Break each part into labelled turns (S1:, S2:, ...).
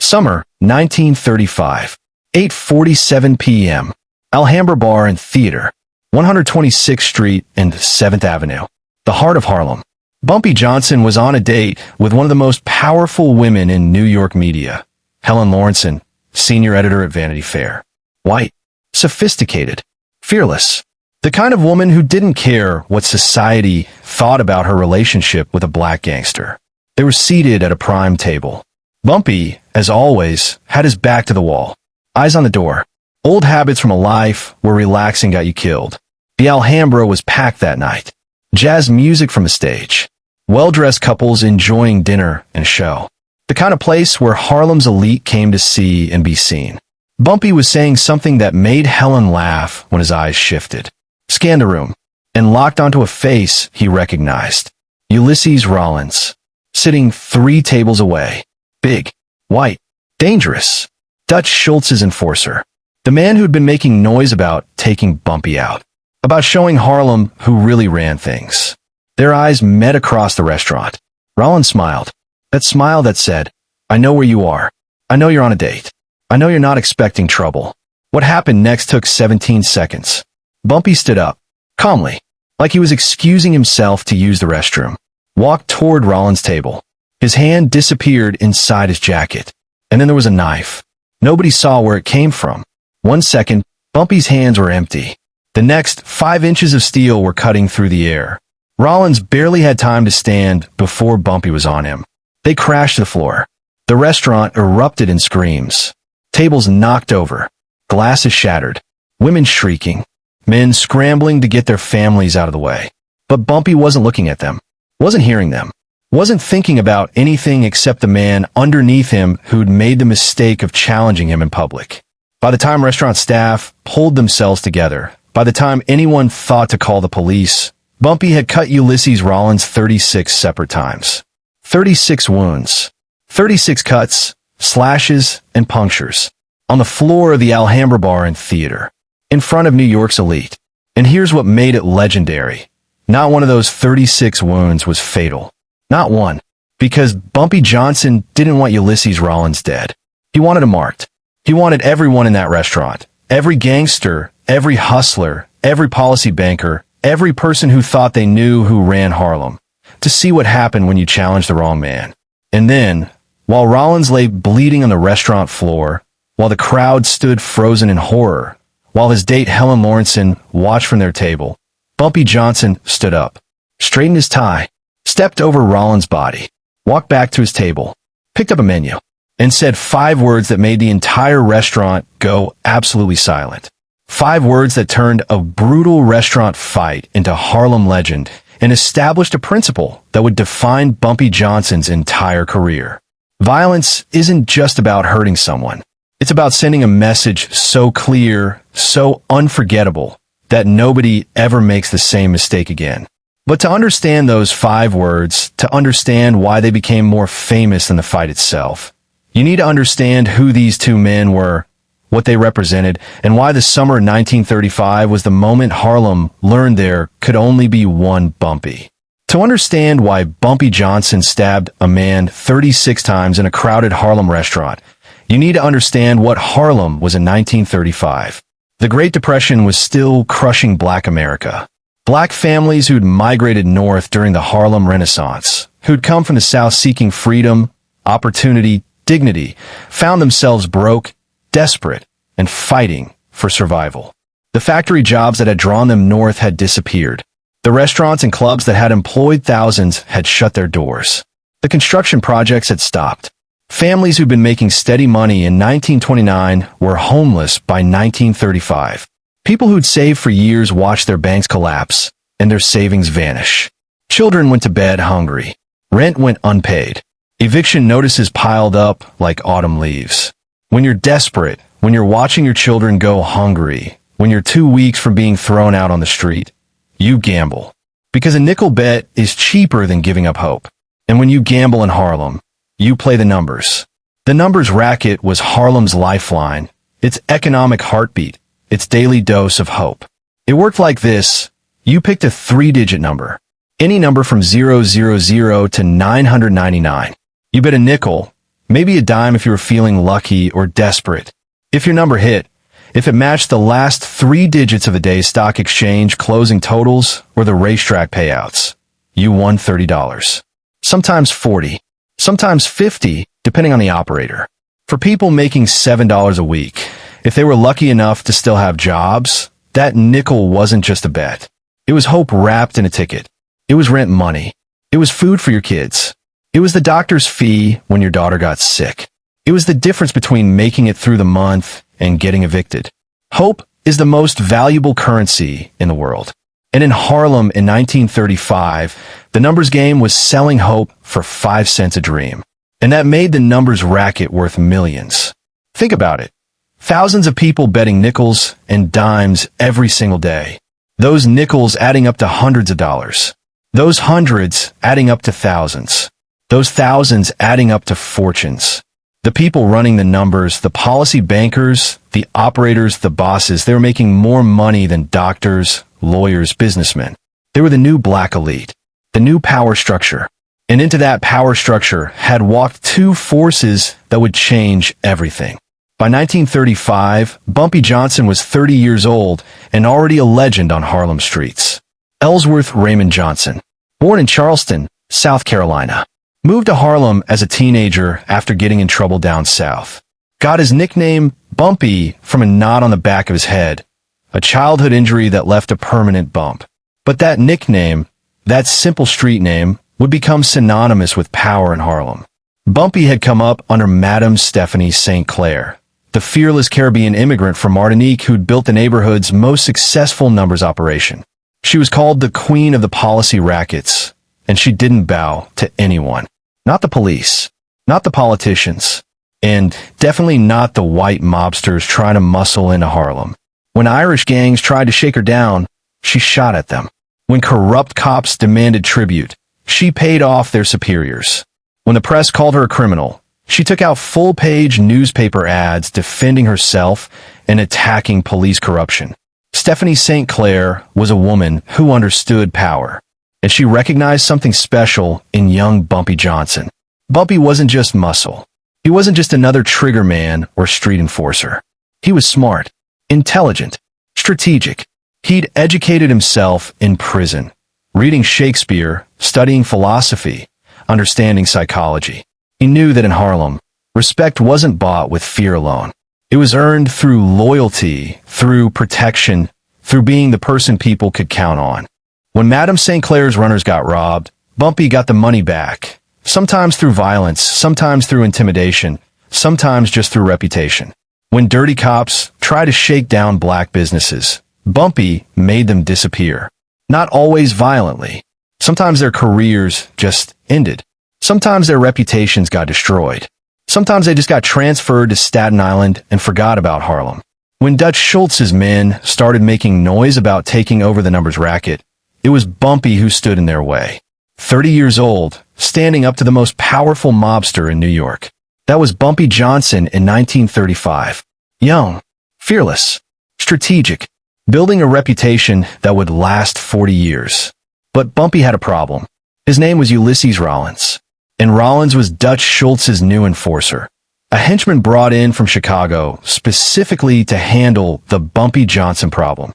S1: Summer 1935. 8:47 p.m. Alhambra Bar and Theater, 126th Street and 7th Avenue, the heart of Harlem. Bumpy Johnson was on a date with one of the most powerful women in New York media, Helen Lawrenson, senior editor at Vanity Fair. White, sophisticated, fearless. The kind of woman who didn't care what society thought about her relationship with a black gangster. They were seated at a prime table. Bumpy, as always, had his back to the wall, eyes on the door. Old habits from a life where relaxing got you killed. The Alhambra was packed that night. Jazz music from the stage. Well-dressed couples enjoying dinner and show. The kind of place where Harlem's elite came to see and be seen. Bumpy was saying something that made Helen laugh when his eyes shifted. Scanned the room, and locked onto a face he recognized. Ulysses Rollins, sitting 3 tables away. Big, white, dangerous. Dutch Schultz's enforcer. The man who'd been making noise about taking Bumpy out. About showing Harlem who really ran things. Their eyes met across the restaurant. Rollins smiled. That smile that said, "I know where you are. I know you're on a date. I know you're not expecting trouble." What happened next took 17 seconds. Bumpy stood up, calmly, like he was excusing himself to use the restroom. Walked toward Rollins' table. His hand disappeared inside his jacket. And then there was a knife. Nobody saw where it came from. 1 second, Bumpy's hands were empty. The next, 5 inches of steel were cutting through the air. Rollins barely had time to stand before Bumpy was on him. They crashed to the floor. The restaurant erupted in screams. Tables knocked over. Glasses shattered. Women shrieking. Men scrambling to get their families out of the way. But Bumpy wasn't looking at them. Wasn't hearing them. Wasn't thinking about anything except the man underneath him who'd made the mistake of challenging him in public. By the time restaurant staff pulled themselves together, by the time anyone thought to call the police, Bumpy had cut Ulysses Rollins 36 separate times. 36 wounds. 36 cuts, slashes, and punctures. On the floor of the Alhambra Bar and Theater. In front of New York's elite. And here's what made it legendary. Not one of those 36 wounds was fatal. Not one. Because Bumpy Johnson didn't want Ulysses Rollins dead. He wanted him marked. He wanted everyone in that restaurant. Every gangster, every hustler, every policy banker, every person who thought they knew who ran Harlem. To see what happened when you challenged the wrong man. And then, while Rollins lay bleeding on the restaurant floor, while the crowd stood frozen in horror, while his date Helen Lawrenson watched from their table, Bumpy Johnson stood up, straightened his tie, stepped over Rollins' body, walked back to his table, picked up a menu, and said 5 words that made the entire restaurant go absolutely silent. 5 words that turned a brutal restaurant fight into Harlem legend and established a principle that would define Bumpy Johnson's entire career. Violence isn't just about hurting someone. It's about sending a message so clear, so unforgettable, that nobody ever makes the same mistake again. But to understand those 5 words, to understand why they became more famous than the fight itself, you need to understand who these 2 men were, what they represented, and why the summer of 1935 was the moment Harlem learned there could only be one Bumpy. To understand why Bumpy Johnson stabbed a man 36 times in a crowded Harlem restaurant, you need to understand what Harlem was in 1935. The Great Depression was still crushing Black America. Black families who'd migrated north during the Harlem Renaissance, who'd come from the South seeking freedom, opportunity, dignity, found themselves broke, desperate, and fighting for survival. The factory jobs that had drawn them north had disappeared. The restaurants and clubs that had employed thousands had shut their doors. The construction projects had stopped. Families who'd been making steady money in 1929 were homeless by 1935. People who'd saved for years watched their banks collapse and their savings vanish. Children went to bed hungry. Rent went unpaid. Eviction notices piled up like autumn leaves. When you're desperate, when you're watching your children go hungry, when you're 2 weeks from being thrown out on the street, you gamble. Because a nickel bet is cheaper than giving up hope. And when you gamble in Harlem, you play the numbers. The numbers racket was Harlem's lifeline, its economic heartbeat, its daily dose of hope. It worked like this. You picked a 3-digit number. Any number from 000 to 999. You bet a nickel, Maybe a dime if you were feeling lucky or desperate. If your number hit, if it matched the last 3 digits of a day's stock exchange closing totals or the racetrack payouts, you won $30. Sometimes 40, sometimes 50, depending on the operator. For people making $7 a week, if they were lucky enough to still have jobs, that nickel wasn't just a bet. It was hope wrapped in a ticket. It was rent money. It was food for your kids. It was the doctor's fee when your daughter got sick. It was the difference between making it through the month and getting evicted. Hope is the most valuable currency in the world. And in Harlem in 1935, the numbers game was selling hope for 5 cents a dream. And that made the numbers racket worth millions. Think about it. Thousands of people betting nickels and dimes every single day. Those nickels adding up to hundreds of dollars. Those hundreds adding up to thousands. Those thousands adding up to fortunes. The people running the numbers, the policy bankers, the operators, the bosses, they were making more money than doctors, lawyers, businessmen. They were the new black elite, the new power structure. And into that power structure had walked 2 forces that would change everything. By 1935, Bumpy Johnson was 30 years old and already a legend on Harlem streets. Ellsworth Raymond Johnson, born in Charleston, South Carolina, moved to Harlem as a teenager after getting in trouble down south. Got his nickname Bumpy from a knot on the back of his head, a childhood injury that left a permanent bump. But that nickname, that simple street name, would become synonymous with power in Harlem. Bumpy had come up under Madame Stephanie St. Clair, the fearless Caribbean immigrant from Martinique who'd built the neighborhood's most successful numbers operation. She was called the Queen of the Policy Rackets, and she didn't bow to anyone. Not the police, not the politicians, and definitely not the white mobsters trying to muscle into Harlem. When Irish gangs tried to shake her down, she shot at them. When corrupt cops demanded tribute, she paid off their superiors. When the press called her a criminal, she took out full-page newspaper ads defending herself and attacking police corruption. Stephanie St. Clair was a woman who understood power, and she recognized something special in young Bumpy Johnson. Bumpy wasn't just muscle. He wasn't just another trigger man or street enforcer. He was smart, intelligent, strategic. He'd educated himself in prison, reading Shakespeare, studying philosophy, understanding psychology. He knew that in Harlem, respect wasn't bought with fear alone. It was earned through loyalty, through protection, through being the person people could count on. When Madame St. Clair's runners got robbed, Bumpy got the money back, sometimes through violence, sometimes through intimidation, sometimes just through reputation. When dirty cops tried to shake down black businesses, Bumpy made them disappear. Not always violently. Sometimes their careers just ended. Sometimes their reputations got destroyed. Sometimes they just got transferred to Staten Island and forgot about Harlem. When Dutch Schultz's men started making noise about taking over the numbers racket, it was Bumpy who stood in their way. 30 years old, standing up to the most powerful mobster in New York. That was Bumpy Johnson in 1935. Young, fearless, strategic, building a reputation that would last 40 years. But Bumpy had a problem. His name was Ulysses Rollins. And Rollins was Dutch Schultz's new enforcer, a henchman brought in from Chicago specifically to handle the Bumpy Johnson problem.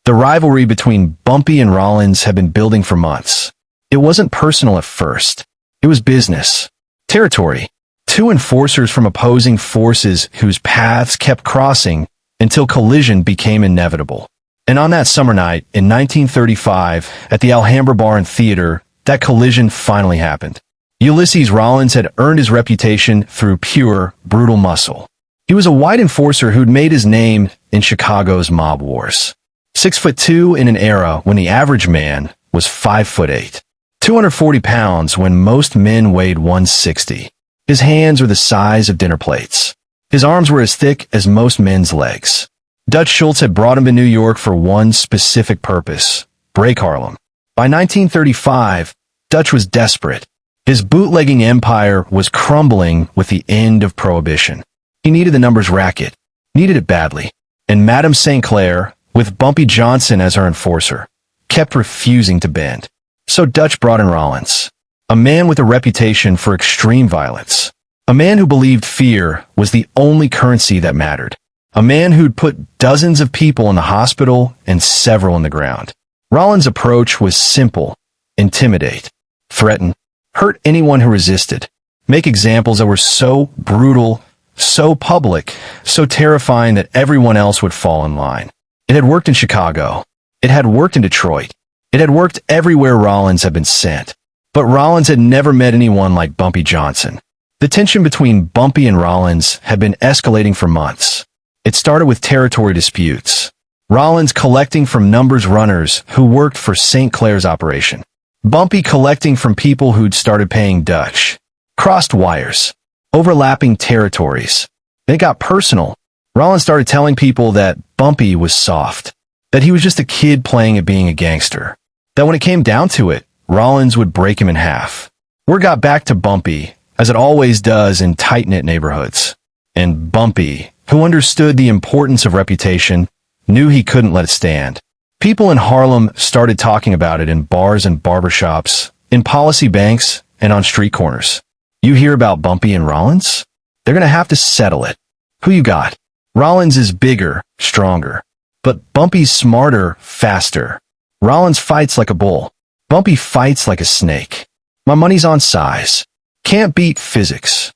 S1: The rivalry between Bumpy and Rollins had been building for months. It wasn't personal at first. It was business, territory, 2 enforcers from opposing forces whose paths kept crossing until collision became inevitable. And on that summer night in 1935 at the Alhambra Bar and Theater, that collision finally happened. Ulysses Rollins had earned his reputation through pure, brutal muscle. He was a white enforcer who'd made his name in Chicago's mob wars. 6'2" in an era when the average man was 5'8", 240 pounds when most men weighed 160. His hands were the size of dinner plates. His arms were as thick as most men's legs. Dutch Schultz had brought him to New York for one specific purpose: break Harlem. By 1935, Dutch was desperate. His bootlegging empire was crumbling with the end of Prohibition. He needed the numbers racket, needed it badly. And Madame St. Clair, with Bumpy Johnson as her enforcer, kept refusing to bend. So Dutch brought in Rollins, a man with a reputation for extreme violence, A man who believed fear was the only currency that mattered. A man who'd put dozens of people in the hospital and several in the ground. Rollins' approach was simple: intimidate, threaten, hurt anyone who resisted. Make examples that were so brutal, so public, so terrifying that everyone else would fall in line. It had worked in Chicago. It had worked in Detroit. It had worked everywhere Rollins had been sent. But Rollins had never met anyone like Bumpy Johnson. The tension between Bumpy and Rollins had been escalating for months. It started with territory disputes. Rollins collecting from numbers runners who worked for St. Clair's operation. Bumpy collecting from people who'd started paying Dutch. Crossed wires. Overlapping territories. Then it got personal. Rollins started telling people that Bumpy was soft. That he was just a kid playing at being a gangster. That when it came down to it, Rollins would break him in half. Word got back to Bumpy, as it always does in tight-knit neighborhoods. And Bumpy, who understood the importance of reputation, knew he couldn't let it stand. People in Harlem started talking about it in bars and barbershops, in policy banks, and on street corners. You hear about Bumpy and Rollins? They're gonna have to settle it. Who you got? Rollins is bigger, stronger. But Bumpy's smarter, faster. Rollins fights like a bull. Bumpy fights like a snake. My money's on size. Can't beat physics.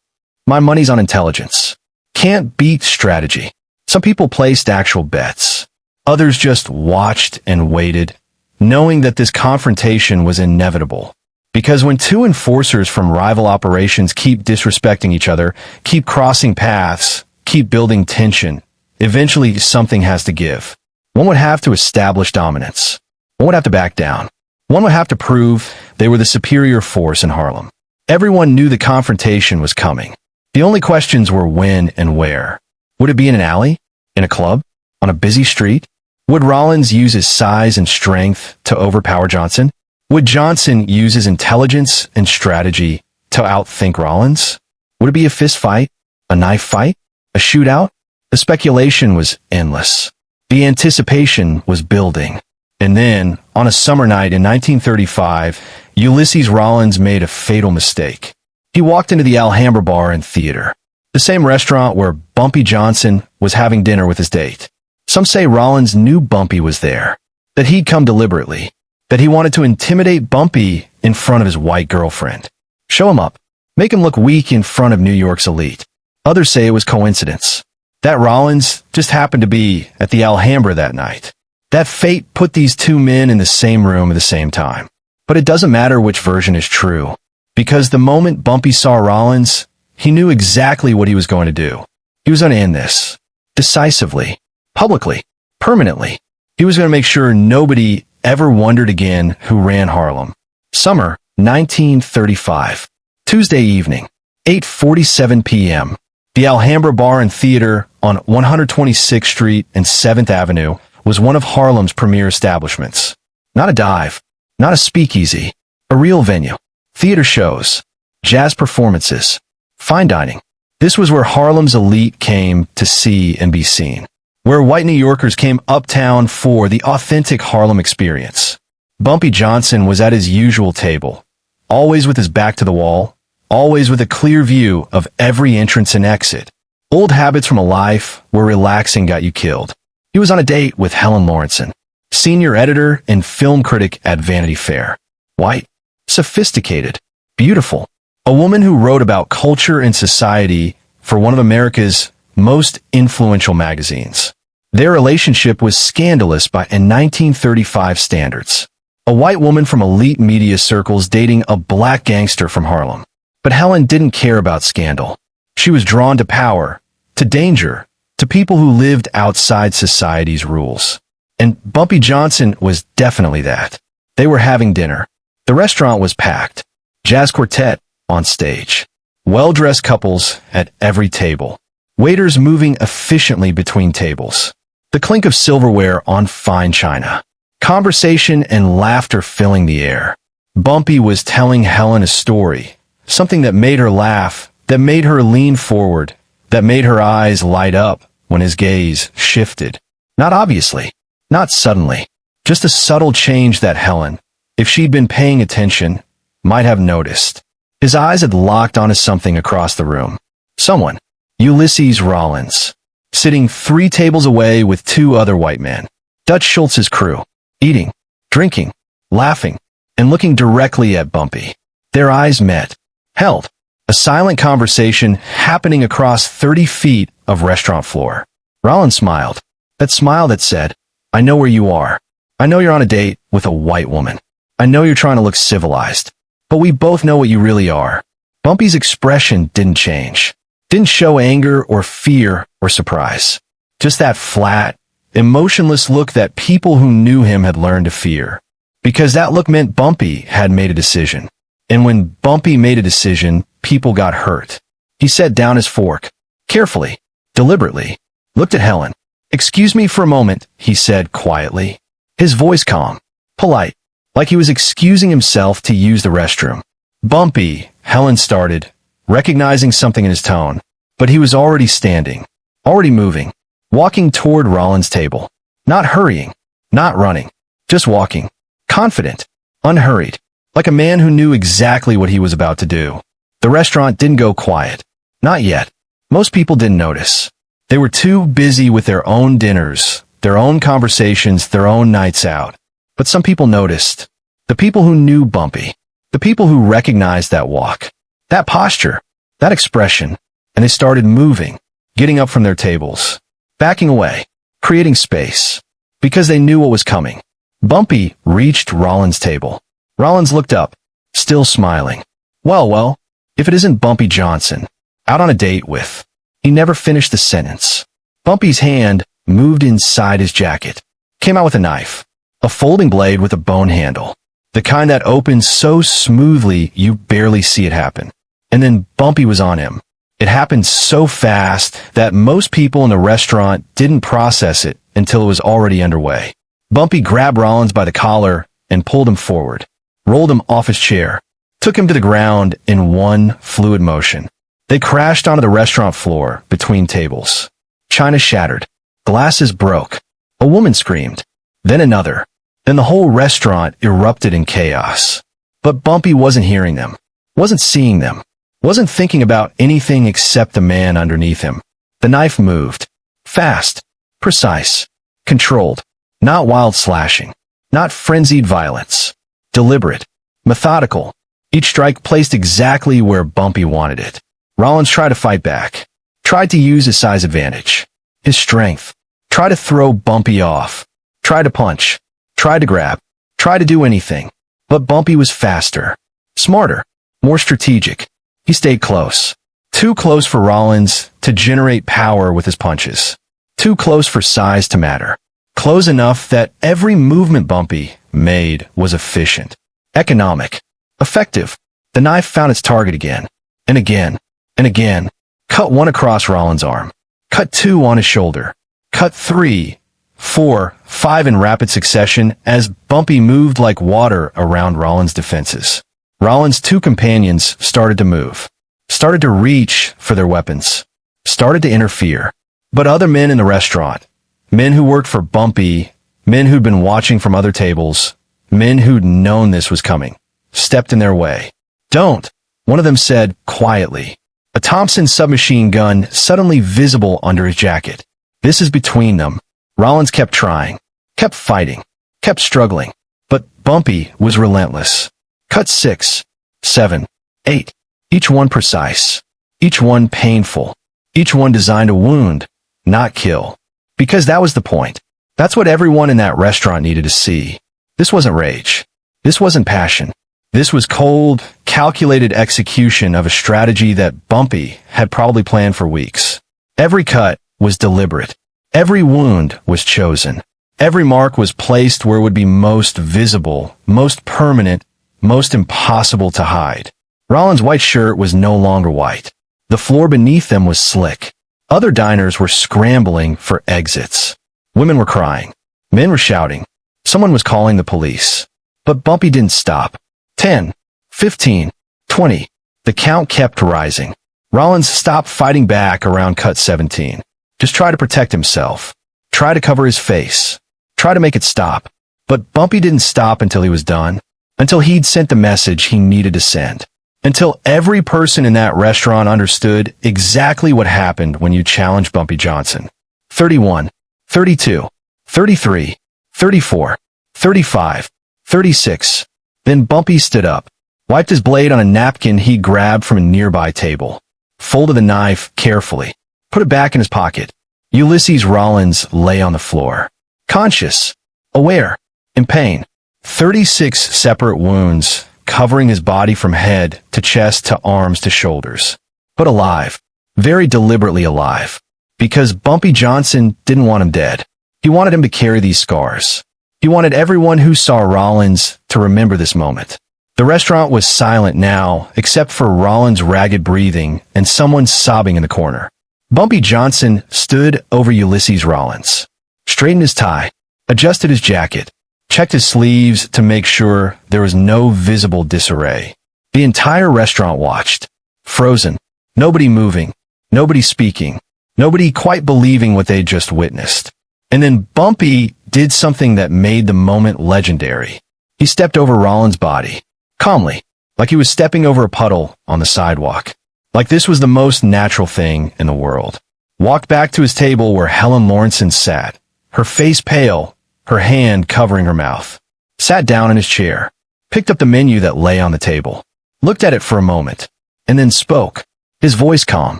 S1: My money's on intelligence. Can't beat strategy. Some people placed actual bets. Others just watched and waited, knowing that this confrontation was inevitable. Because when two enforcers from rival operations keep disrespecting each other, keep crossing paths, keep building tension, eventually something has to give. One would have to establish dominance. One would have to back down. One would have to prove they were the superior force in Harlem. Everyone knew the confrontation was coming. The only questions were when and where. Would it be in an alley? In a club? On a busy street? Would Rollins use his size and strength to overpower Johnson? Would Johnson use his intelligence and strategy to outthink Rollins? Would it be a fist fight? A knife fight? A shootout? The speculation was endless. The anticipation was building. And then, on a summer night in 1935, Ulysses Rollins made a fatal mistake. He walked into the Alhambra Bar and Theater, the same restaurant where Bumpy Johnson was having dinner with his date. Some say Rollins knew Bumpy was there, that he'd come deliberately, that he wanted to intimidate Bumpy in front of his white girlfriend. Show him up, make him look weak in front of New York's elite. Others say it was coincidence, that Rollins just happened to be at the Alhambra that night. That fate put these two men in the same room at the same time. But it doesn't matter which version is true, because the moment Bumpy saw Rollins, he knew exactly what he was going to do. He was going to end this. Decisively. Publicly. Permanently. He was going to make sure nobody ever wondered again who ran Harlem. Summer, 1935. Tuesday evening, 8:47 p.m. The Alhambra Bar and Theater on 126th Street and 7th Avenue was one of Harlem's premier establishments. Not a dive. Not a speakeasy. A real venue. Theater shows. Jazz performances. Fine dining. This was where Harlem's elite came to see and be seen. Where white New Yorkers came uptown for the authentic Harlem experience. Bumpy Johnson was at his usual table, always with his back to the wall, always with a clear view of every entrance and exit. Old habits from a life where relaxing got you killed. He was on a date with Helen Lawrenson, senior editor and film critic at Vanity Fair. White, sophisticated, beautiful. A woman who wrote about culture and society for one of America's most influential magazines. Their relationship was scandalous by 1935 standards. A white woman from elite media circles dating a black gangster from Harlem. But Helen didn't care about scandal. She was drawn to power, to danger, to people who lived outside society's rules. And Bumpy Johnson was definitely that. They were having dinner. The restaurant was packed. Jazz quartet on stage. Well-dressed couples at every table. Waiters moving efficiently between tables. The clink of silverware on fine china. Conversation and laughter filling the air. Bumpy was telling Helen a story, something that made her laugh, that made her lean forward, that made her eyes light up when his gaze shifted. Not obviously, not suddenly, just a subtle change that Helen, if she'd been paying attention, might have noticed. His eyes had locked onto something across the room. Someone, Ulysses Rollins, sitting 3 tables away with 2 other white men. Dutch Schultz's crew, eating, drinking, laughing, and looking directly at Bumpy. Their eyes met, held, a silent conversation happening across 30 feet of restaurant floor. Rollins smiled, that smile that said, "I know where you are. I know you're on a date with a white woman. I know you're trying to look civilized. But we both know what you really are." Bumpy's expression didn't change. Didn't show anger or fear or surprise. Just that flat, emotionless look that people who knew him had learned to fear. Because that look meant Bumpy had made a decision. And when Bumpy made a decision, people got hurt. He set down his fork, carefully, deliberately, looked at Helen. "Excuse me for a moment," he said quietly. His voice calm, polite, like he was excusing himself to use the restroom. "Bumpy," Helen started, recognizing something in his tone, but he was already standing, already moving, walking toward Rollins' table. Not hurrying, not running, just walking, confident, unhurried, like a man who knew exactly what he was about to do. The restaurant didn't go quiet. Not yet. Most people didn't notice. They were too busy with their own dinners, their own conversations, their own nights out. But some people noticed. The people who knew Bumpy. The people who recognized that walk, that posture, that expression, and they started moving, getting up from their tables, backing away, creating space, because they knew what was coming. Bumpy reached Rollins' table. Rollins looked up, still smiling. Well, if it isn't Bumpy Johnson, out on a date with." He never finished the sentence. Bumpy's hand moved inside his jacket, came out with a knife, a folding blade with a bone handle, the kind that opens so smoothly you barely see it happen. And then Bumpy was on him. It happened so fast that most people in the restaurant didn't process it until it was already underway. Bumpy grabbed Rollins by the collar and pulled him forward, rolled him off his chair, took him to the ground in one fluid motion. They crashed onto the restaurant floor between tables. China shattered. Glasses broke. A woman screamed. Then another. Then the whole restaurant erupted in chaos. But Bumpy wasn't hearing them, wasn't seeing them, wasn't thinking about anything except the man underneath him. The knife moved. Fast. Precise. Controlled. Not wild slashing. Not frenzied violence. Deliberate. Methodical. Each strike placed exactly where Bumpy wanted it. Rollins tried to fight back. Tried to use his size advantage. His strength. Tried to throw Bumpy off. Tried to punch. Tried to grab. Tried to do anything. But Bumpy was faster. Smarter. More strategic. He stayed close. Too close for Rollins to generate power with his punches. Too close for size to matter. Close enough that every movement Bumpy made was efficient. Economic. Effective. The knife found its target again. And again. And again. Cut 1 across Rollins' arm. Cut 2 on his shoulder. Cut 3, 4, 5 in rapid succession as Bumpy moved like water around Rollins' defenses. Rollins' 2 companions started to move. Started to reach for their weapons. Started to interfere. But other men in the restaurant, men who worked for Bumpy, men who'd been watching from other tables, men who'd known this was coming, stepped in their way. "Don't," one of them said quietly. A Thompson submachine gun suddenly visible under his jacket. "This is between them." Rollins kept trying, kept fighting, kept struggling. But Bumpy was relentless. Cut 6, 7, 8. Each one precise. Each one painful. Each one designed to wound, not kill. Because that was the point. That's what everyone in that restaurant needed to see. This wasn't rage. This wasn't passion. This was cold, calculated execution of a strategy that Bumpy had probably planned for weeks. Every cut was deliberate. Every wound was chosen. Every mark was placed where it would be most visible, most permanent, most impossible to hide. Rollins' white shirt was no longer white. The floor beneath them was slick. Other diners were scrambling for exits. Women were crying. Men were shouting. Someone was calling the police. But Bumpy didn't stop. 10, 15, 20. The count kept rising. Rollins stopped fighting back around cut 17. Just try to protect himself. Try to cover his face. Try to make it stop. But Bumpy didn't stop until he was done. Until he'd sent the message he needed to send. until every person in that restaurant understood exactly what happened when you challenged Bumpy Johnson. 31, 32, 33, 34, 35, 36. Then Bumpy stood up, wiped his blade on a napkin he grabbed from a nearby table, folded the knife carefully, put it back in his pocket. Ulysses Rollins lay on the floor, conscious, aware, in pain. 36 separate wounds covering his body from head to chest to arms to shoulders. But alive, very deliberately alive, because Bumpy Johnson didn't want him dead. He wanted him to carry these scars. He wanted everyone who saw Rollins to remember this moment. The restaurant was silent now, except for Rollins' ragged breathing and someone sobbing in the corner. Bumpy Johnson stood over Ulysses Rollins, straightened his tie, adjusted his jacket, checked his sleeves to make sure there was no visible disarray. The entire restaurant watched, frozen, nobody moving, nobody speaking, nobody quite believing what they'd just witnessed. And then Bumpy did something that made the moment legendary. He stepped over Rollins' body, calmly, like he was stepping over a puddle on the sidewalk. Like this was the most natural thing in the world. Walked back to his table where Helen Lawrenson sat, her face pale, her hand covering her mouth. Sat down in his chair, picked up the menu that lay on the table, looked at it for a moment, and then spoke. His voice calm,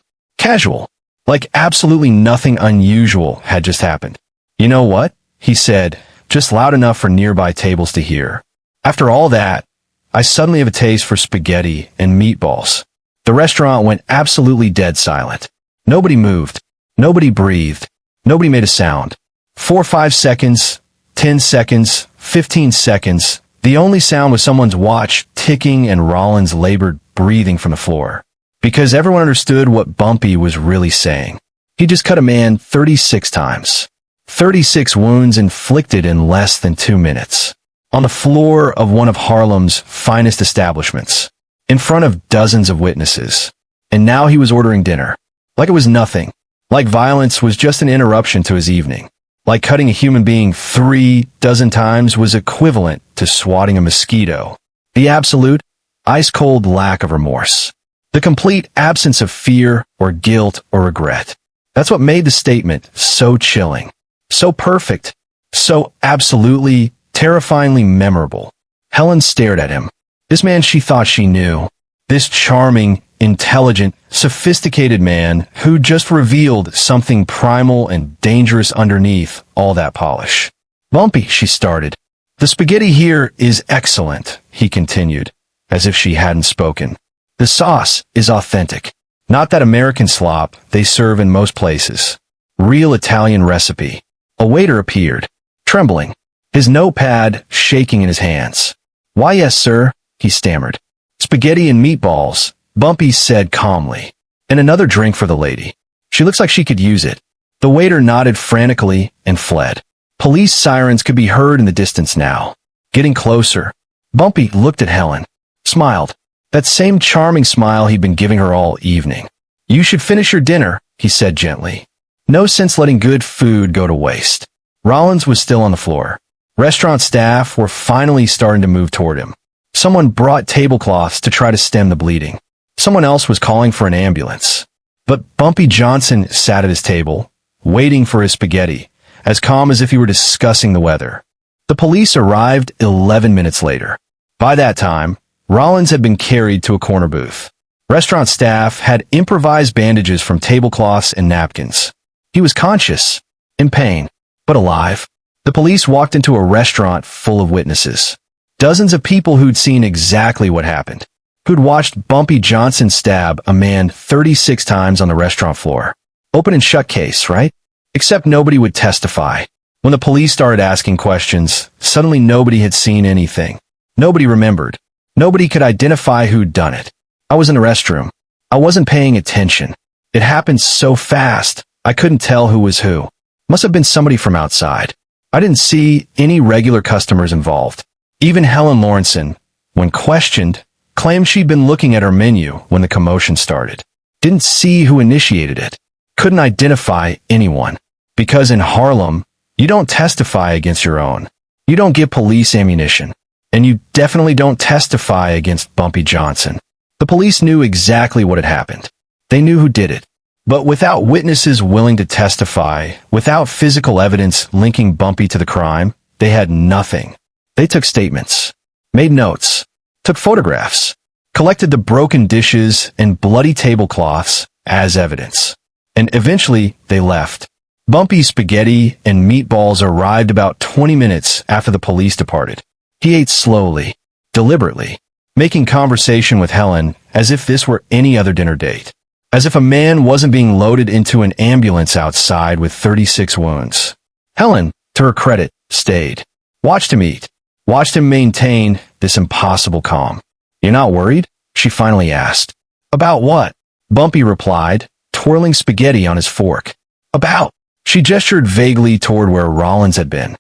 S1: casual, like absolutely nothing unusual had just happened. "You know what?" he said, just loud enough for nearby tables to hear. "After all that, I suddenly have a taste for spaghetti and meatballs." The restaurant went absolutely dead silent. Nobody moved. Nobody breathed. Nobody made a sound. 4 or 5 seconds, 10 seconds, 15 seconds. The only sound was someone's watch ticking and Rollins' labored breathing from the floor. Because everyone understood what Bumpy was really saying. He just cut a man 36 times. 36 wounds inflicted in less than 2 minutes. On the floor of one of Harlem's finest establishments. In front of dozens of witnesses. And now he was ordering dinner. Like it was nothing. Like violence was just an interruption to his evening. Like cutting a human being 3 dozen times was equivalent to swatting a mosquito. The absolute, ice-cold lack of remorse. The complete absence of fear or guilt or regret. That's what made the statement so chilling. So perfect. So absolutely, terrifyingly memorable. Helen stared at him. This man she thought she knew. This charming, intelligent, sophisticated man who just revealed something primal and dangerous underneath all that polish. "Bumpy," she started. "The spaghetti here is excellent," he continued, as if she hadn't spoken. "The sauce is authentic. Not that American slop they serve in most places. Real Italian recipe." A waiter appeared, trembling, his notepad shaking in his hands. "Why, yes, sir," he stammered. "Spaghetti and meatballs," Bumpy said calmly. "And another drink for the lady. She looks like she could use it." The waiter nodded frantically and fled. Police sirens could be heard in the distance now. Getting closer. Bumpy looked at Helen, smiled. That same charming smile he'd been giving her all evening. "You should finish your dinner," he said gently. No sense letting good food go to waste. Rollins was still on the floor. Restaurant staff were finally starting to move toward him. Someone brought tablecloths to try to stem the bleeding. Someone else was calling for an ambulance. But Bumpy Johnson sat at his table, waiting for his spaghetti, as calm as if he were discussing the weather. The police arrived 11 minutes later. By that time, Rollins had been carried to a corner booth. Restaurant staff had improvised bandages from tablecloths and napkins. He was conscious, in pain, but alive. The police walked into a restaurant full of witnesses. Dozens of people who'd seen exactly what happened. Who'd watched Bumpy Johnson stab a man 36 times on the restaurant floor. Open and shut case, right? Except nobody would testify. When the police started asking questions, suddenly nobody had seen anything. Nobody remembered. Nobody could identify who'd done it. I was in the restroom. I wasn't paying attention. It happened so fast, I couldn't tell who was who. Must have been somebody from outside. I didn't see any regular customers involved. Even Helen Lawrenson, when questioned, claimed she'd been looking at her menu when the commotion started. Didn't see who initiated it. Couldn't identify anyone. Because in Harlem, you don't testify against your own. You don't give police ammunition. And you definitely don't testify against Bumpy Johnson. The police knew exactly what had happened. They knew who did it. But without witnesses willing to testify, without physical evidence linking Bumpy to the crime, they had nothing. They took statements, made notes, took photographs, collected the broken dishes and bloody tablecloths as evidence. And eventually, they left. Bumpy's spaghetti and meatballs arrived about 20 minutes after the police departed. He ate slowly, deliberately, making conversation with Helen as if this were any other dinner date. As if a man wasn't being loaded into an ambulance outside with 36 wounds. Helen, to her credit, stayed. Watched him eat. Watched him maintain this impossible calm. "You're not worried?" she finally asked. "About what?" Bumpy replied, twirling spaghetti on his fork. "About..." She gestured vaguely toward where Rollins had been.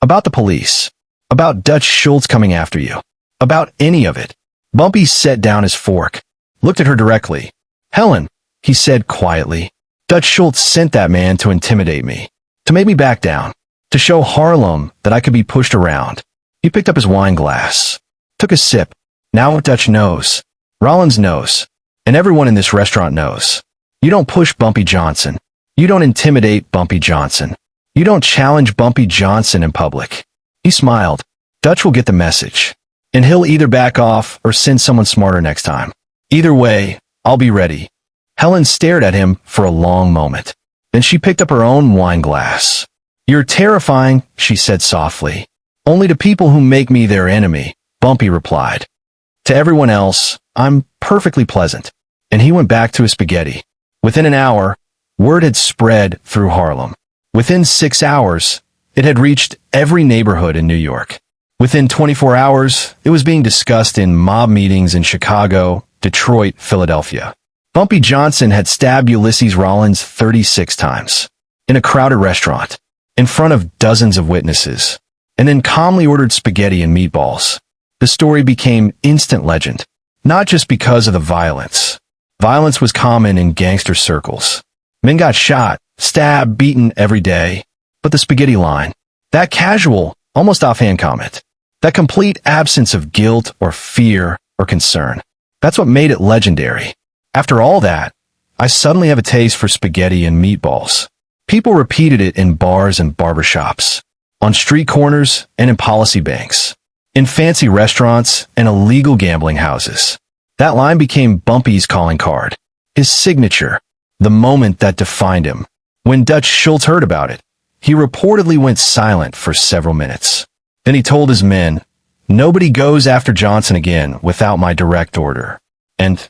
S1: "About the police. About Dutch Schultz coming after you. About any of it." Bumpy set down his fork, looked at her directly. "Helen," he said quietly, "Dutch Schultz sent that man to intimidate me, to make me back down, to show Harlem that I could be pushed around." He picked up his wine glass, took a sip. "Now Dutch knows. Rollins knows. And everyone in this restaurant knows. You don't push Bumpy Johnson. You don't intimidate Bumpy Johnson. You don't challenge Bumpy Johnson in public." He smiled. "Dutch will get the message. And he'll either back off or send someone smarter next time. Either way, I'll be ready." Helen stared at him for a long moment. Then she picked up her own wine glass. "You're terrifying," she said softly. "Only to people who make me their enemy," Bumpy replied. "To everyone else, I'm perfectly pleasant." And he went back to his spaghetti. Within an hour, word had spread through Harlem. Within 6 hours, it had reached every neighborhood in New York. Within 24 hours, it was being discussed in mob meetings in Chicago, Detroit, Philadelphia. Bumpy Johnson had stabbed Ulysses Rollins 36 times. In a crowded restaurant. In front of dozens of witnesses. And then calmly ordered spaghetti and meatballs. The story became instant legend. Not just because of the violence. Violence was common in gangster circles. Men got shot, stabbed, beaten every day. But the spaghetti line. That casual, almost offhand comment. That complete absence of guilt or fear or concern. That's what made it legendary. After all that, I suddenly have a taste for spaghetti and meatballs. People repeated it in bars and barbershops, on street corners and in policy banks, in fancy restaurants and illegal gambling houses. That line became Bumpy's calling card, his signature, the moment that defined him. When Dutch Schultz heard about it, he reportedly went silent for several minutes. Then he told his men, "Nobody goes after Johnson again without my direct order." And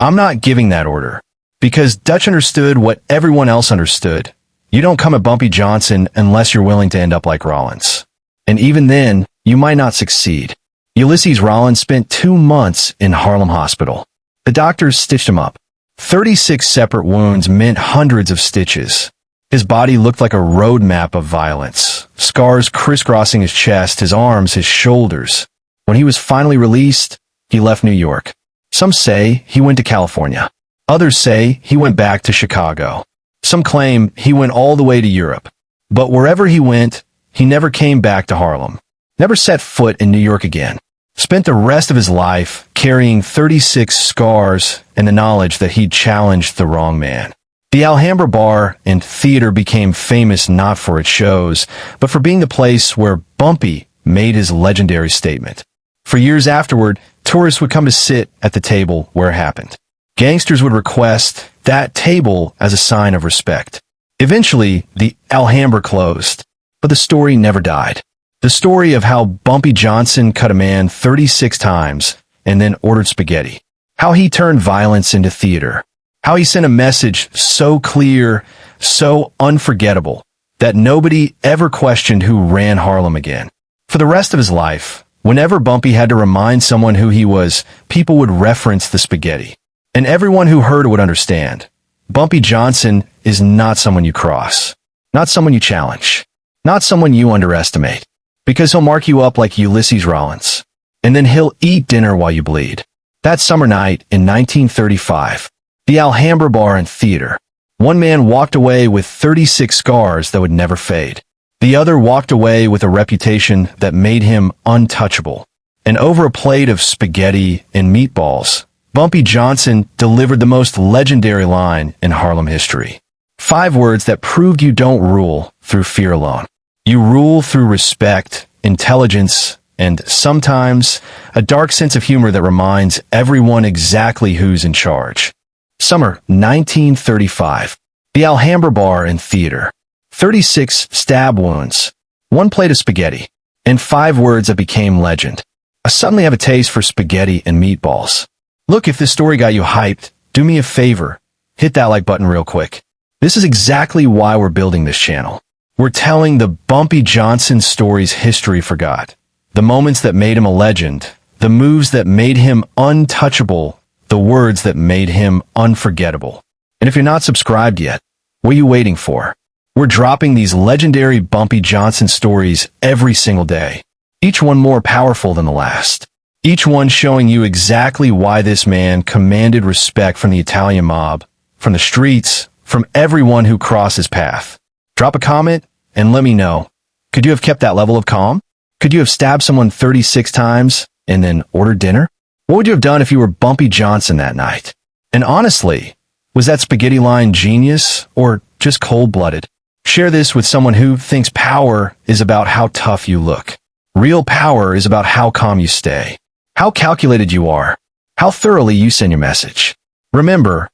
S1: I'm not giving that order, because Dutch understood what everyone else understood. You don't come at Bumpy Johnson unless you're willing to end up like Rollins. And even then, you might not succeed. Ulysses Rollins spent 2 months in Harlem Hospital. The doctors stitched him up. 36 separate wounds meant hundreds of stitches. His body looked like a road map of violence, scars crisscrossing his chest, his arms, his shoulders. When he was finally released, he left New York. Some say he went to California. Others say he went back to Chicago. Some claim he went all the way to Europe. But wherever he went, he never came back to Harlem. Never set foot in New York again. Spent the rest of his life carrying 36 scars and the knowledge that he'd challenged the wrong man. The Alhambra Bar and Theater became famous not for its shows, but for being the place where Bumpy made his legendary statement. For years afterward, tourists would come to sit at the table where it happened. Gangsters would request that table as a sign of respect. Eventually, the Alhambra closed, but the story never died. The story of how Bumpy Johnson cut a man 36 times and then ordered spaghetti. How he turned violence into theater. How he sent a message so clear, so unforgettable, that nobody ever questioned who ran Harlem again. For the rest of his life, whenever Bumpy had to remind someone who he was, people would reference the spaghetti. And everyone who heard it would understand. Bumpy Johnson is not someone you cross. Not someone you challenge. Not someone you underestimate. Because he'll mark you up like Ulysses Rollins. And then he'll eat dinner while you bleed. That summer night in 1935, the Alhambra Bar and Theater. One man walked away with 36 scars that would never fade. The other walked away with a reputation that made him untouchable. And over a plate of spaghetti and meatballs, Bumpy Johnson delivered the most legendary line in Harlem history. 5 words that proved you don't rule through fear alone. You rule through respect, intelligence, and sometimes a dark sense of humor that reminds everyone exactly who's in charge. Summer 1935. The Alhambra Bar and Theater. 36 stab wounds, 1 plate of spaghetti, and 5 words that became legend. I suddenly have a taste for spaghetti and meatballs. Look, if this story got you hyped, do me a favor. Hit that like button real quick. This is exactly why we're building this channel. We're telling the Bumpy Johnson stories history forgot. The moments that made him a legend, the moves that made him untouchable, the words that made him unforgettable. And if you're not subscribed yet, what are you waiting for? We're dropping these legendary Bumpy Johnson stories every single day, each one more powerful than the last. Each one showing you exactly why this man commanded respect from the Italian mob, from the streets, from everyone who crossed his path. Drop a comment and let me know. Could you have kept that level of calm? Could you have stabbed someone 36 times and then ordered dinner? What would you have done if you were Bumpy Johnson that night? And honestly, was that spaghetti line genius or just cold-blooded? Share this with someone who thinks power is about how tough you look. Real power is about how calm you stay, how calculated you are, how thoroughly you send your message. Remember,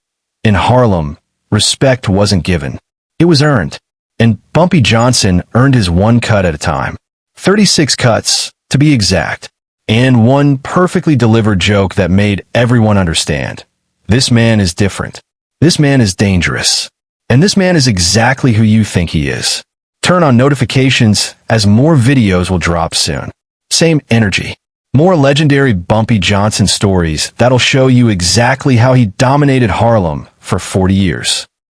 S1: in Harlem, respect wasn't given. It was earned. And Bumpy Johnson earned his 1 cut at a time. 36 cuts, to be exact. And 1 perfectly delivered joke that made everyone understand. This man is different. This man is dangerous. And this man is exactly who you think he is. Turn on notifications as more videos will drop soon. Same energy. More legendary Bumpy Johnson stories that'll show you exactly how he dominated Harlem for 40 years.